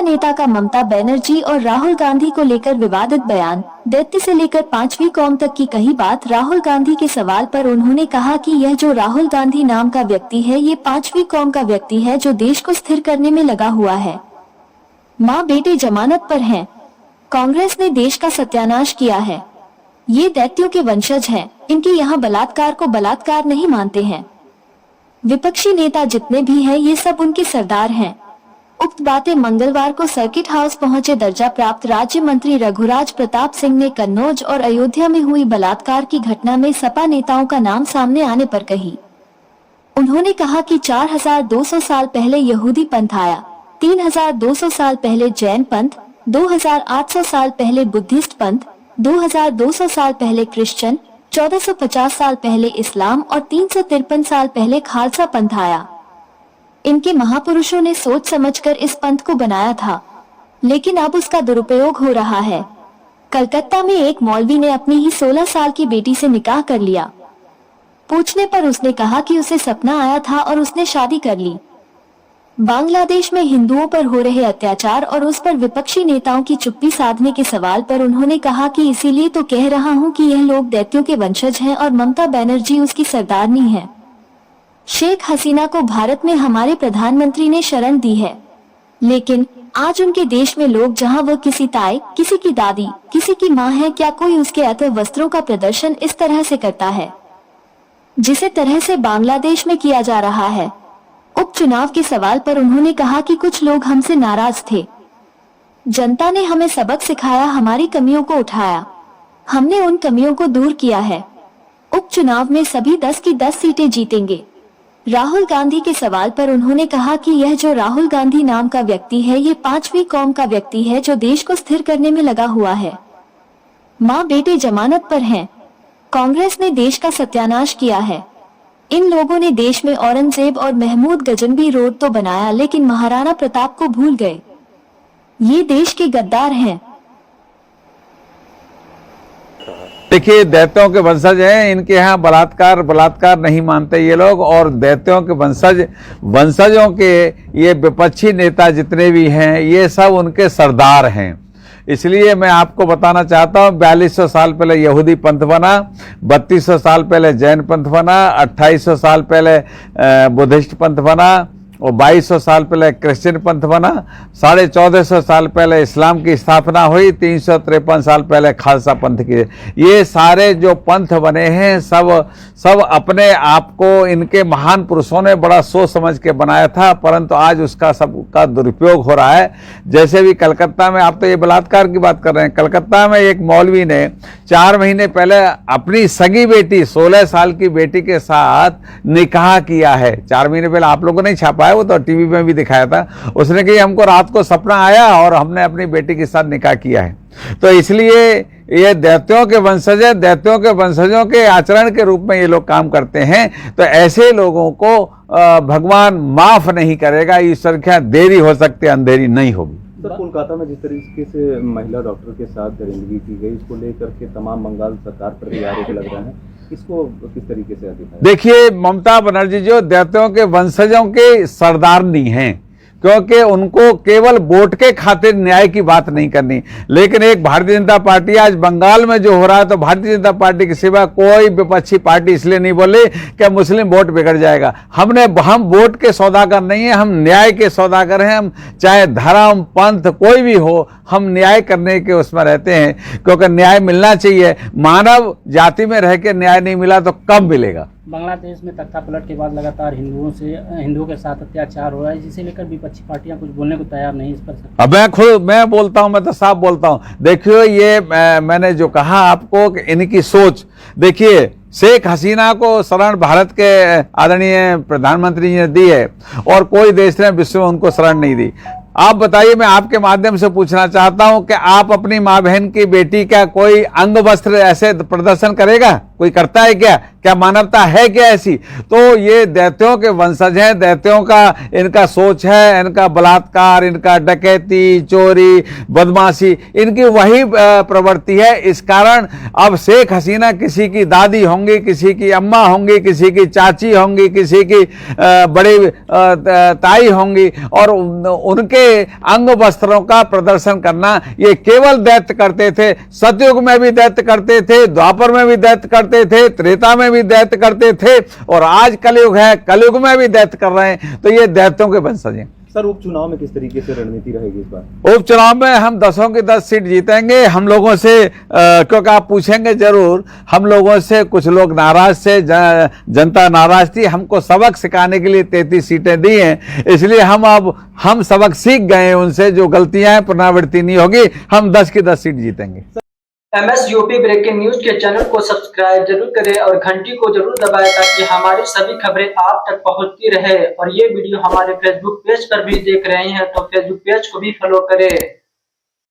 नेता का ममता बनर्जी और राहुल गांधी को लेकर विवादित बयान। दैत्य से लेकर 5वीं कौम तक की कही बात। राहुल गांधी के सवाल पर उन्होंने कहा कि यह जो राहुल गांधी नाम का व्यक्ति है, ये 5वीं कौम का व्यक्ति है जो देश को स्थिर करने में लगा हुआ है। माँ बेटे जमानत पर हैं। कांग्रेस ने देश का सत्यानाश किया है। ये दैत्यों के वंशज हैं। इनके यहाँ बलात्कार को बलात्कार नहीं मानते हैं। विपक्षी नेता जितने भी हैं, ये सब उनके सरदार हैं। उक्त बातें मंगलवार को सर्किट हाउस पहुंचे दर्जा प्राप्त राज्य मंत्री रघुराज प्रताप सिंह ने कन्नौज और अयोध्या में हुई बलात्कार की घटना में सपा नेताओं का नाम सामने आने पर कही। उन्होंने कहा कि 4200 साल पहले यहूदी पंथ आया, 3200 साल पहले जैन पंथ, 2800 साल पहले बुद्धिस्ट पंथ, 2200 साल पहले क्रिश्चियन, 1450 साल पहले इस्लाम और 353 साल पहले खालसा पंथ आया। इनके महापुरुषों ने सोच समझकर इस पंथ को बनाया था, लेकिन अब उसका दुरुपयोग हो रहा है। कलकत्ता में एक मौलवी ने अपनी ही 16 साल की बेटी से निकाह कर लिया। पूछने पर उसने कहा कि उसे सपना आया था और उसने शादी कर ली। बांग्लादेश में हिंदुओं पर हो रहे अत्याचार और उस पर विपक्षी नेताओं की चुप्पी साधने के सवाल पर उन्होंने कहा कि इसीलिए तो कह रहा हूं कि यह लोग दैत्यों के वंशज हैं और ममता बनर्जी उसकी सरदारनी है। शेख हसीना को भारत में हमारे प्रधानमंत्री ने शरण दी है, लेकिन आज उनके देश में लोग, जहां वह किसी ताई, किसी की दादी, किसी की माँ है, क्या कोई उसके अतः वस्त्रों का प्रदर्शन इस तरह से करता है जिसे तरह से बांग्लादेश में किया जा रहा है। उपचुनाव के सवाल पर उन्होंने कहा कि कुछ लोग हमसे नाराज थे। जनता ने हमें सबक सिखाया, हमारी कमियों को उठाया, हमने उन कमियों को दूर किया है। उपचुनाव में सभी 10 की 10 सीटें जीतेंगे। राहुल गांधी के सवाल पर उन्होंने कहा कि यह जो राहुल गांधी नाम का व्यक्ति है, ये 5वीं कौम का व्यक्ति है जो देश को स्थिर करने में लगा हुआ है। माँ बेटे जमानत पर हैं। कांग्रेस ने देश का सत्यानाश किया है। इन लोगों ने देश में औरंगजेब और महमूद गजनवी रोड तो बनाया, लेकिन महाराणा प्रताप को भूल गए। ये देश के गद्दार हैं। देखिए, दैत्यों के वंशज हैं। इनके यहाँ बलात्कार नहीं मानते ये लोग, और दैत्यों के वंशजों के ये विपक्षी नेता जितने भी हैं, ये सब उनके सरदार हैं। इसलिए मैं आपको बताना चाहता हूँ, 4200 साल पहले यहूदी पंथ बना, 3200 साल पहले जैन पंथ बना, 2800 साल पहले बुद्धिस्ट पंथ बना, और 2200 साल पहले क्रिश्चियन पंथ बना, 1450 साल पहले इस्लाम की स्थापना हुई, 353 साल पहले खालसा पंथ की। ये सारे जो पंथ बने हैं, सब अपने आप को इनके महान पुरुषों ने बड़ा सोच समझ के बनाया था, परंतु आज उसका सबका दुरुपयोग हो रहा है। जैसे भी कलकत्ता में, आप तो ये बलात्कार की बात कर रहे हैं, कलकत्ता में एक मौलवी ने 4 महीने पहले अपनी सगी बेटी, 16 साल की बेटी के साथ निकाह किया है। 4 महीने पहले, आप लोगों ने छापा है, वो तो टीवी में भी दिखाया था। उसने कहा हमको रात को सपना आया और हमने अपनी बेटी के साथ निकाह किया है। तो इसलिए ये दैत्यों के वंशज है। दैत्यों के वंशजों के आचरण के रूप में ये लोग काम करते हैं। तो ऐसे लोगों को भगवान माफ नहीं करेगा। ईश्वर क्या देरी हो सकती है, अंधेरी नहीं होगी। सर, कोलकाता में जिस तरीके से महिला डॉक्टर के साथ दरिंदगी की गई, इसको लेकर के तमाम बंगाल सरकार पर भी आरोप लग रहा है, इसको किस तरीके से दिखाया? देखिए, ममता बनर्जी जो दैत्यों के वंशजों के सरदारनी हैं, क्योंकि उनको केवल वोट के खातिर न्याय की बात नहीं करनी। लेकिन एक भारतीय जनता पार्टी, आज बंगाल में जो हो रहा है, तो भारतीय जनता पार्टी के सिवा कोई विपक्षी पार्टी इसलिए नहीं बोली कि मुस्लिम वोट बिगड़ जाएगा। हम वोट के सौदागर नहीं है, हम न्याय के सौदागर हैं। हम चाहे धर्म पंथ कोई भी हो, हम न्याय करने के उसमें रहते हैं, क्योंकि न्याय मिलना चाहिए। मानव जाति में रह के न्याय नहीं मिला तो कब मिलेगा? बांग्लादेश में तख्तापलट के बाद लगातार हिंदुओं के साथ अत्याचार हो रहा है, जिसे लेकर विपक्षी पार्टियां कुछ बोलने को तैयार नहीं इस पर। अब मैं बोलता हूं, मैं तो साफ बोलता हूं। देखियो, ये मैंने जो कहा आपको कि इनकी सोच, देखिए, शेख हसीना को शरण भारत के आदरणीय प्रधानमंत्री जी ने दी है, और कोई देश ने विश्व में उनको शरण नहीं दी। आप बताइए, मैं आपके माध्यम से पूछना चाहता हूं कि आप अपनी माँ बहन की बेटी का कोई अंग वस्त्र ऐसे प्रदर्शन करेगा? कोई करता है क्या? क्या मानवता है क्या ऐसी? तो ये दैत्यों के वंशज हैं, दैत्यों का इनका सोच है, इनका बलात्कार, इनका डकैती, चोरी, बदमाशी, इनकी वही प्रवृत्ति है। इस कारण अब शेख हसीना किसी की दादी होंगी, किसी की अम्मा होंगी, किसी की चाची होंगी, किसी की बड़ी ताई होंगी, और उनके अंग वस्त्रों का प्रदर्शन करना ये केवल दैत्य करते थे। सतयुग में भी दैत्य करते थे, द्वापर में भी दैत्य करते थे, त्रेता में भी दैत्य करते थे, और आज कलयुग है, कलयुग में भी दैत्य कर रहे हैं। तो ये दैत्यों के वंशज हैं। सर, उपचुनाव में किस तरीके से रणनीति रहेगी इस बार? उपचुनाव में हम 10 की 10 सीट जीतेंगे। हम लोगों से क्योंकि आप पूछेंगे जरूर, हम लोगों से कुछ लोग नाराज थे, जनता नाराज थी। हमको सबक सिखाने के लिए 33 सीटें दी हैं, इसलिए हम सबक सीख गए उनसे। जो गलतियां हैं पुनरावृत्ति नहीं होगी। हम 10 की 10 सीट जीतेंगे। MS यूपी ब्रेकिंग न्यूज के चैनल को सब्सक्राइब जरूर करें और घंटी को जरूर दबाएं ताकि हमारी सभी खबरें आप तक पहुंचती रहे। और ये वीडियो हमारे फेसबुक पेज पर भी देख रहे हैं तो फेसबुक पेज को भी फॉलो करें।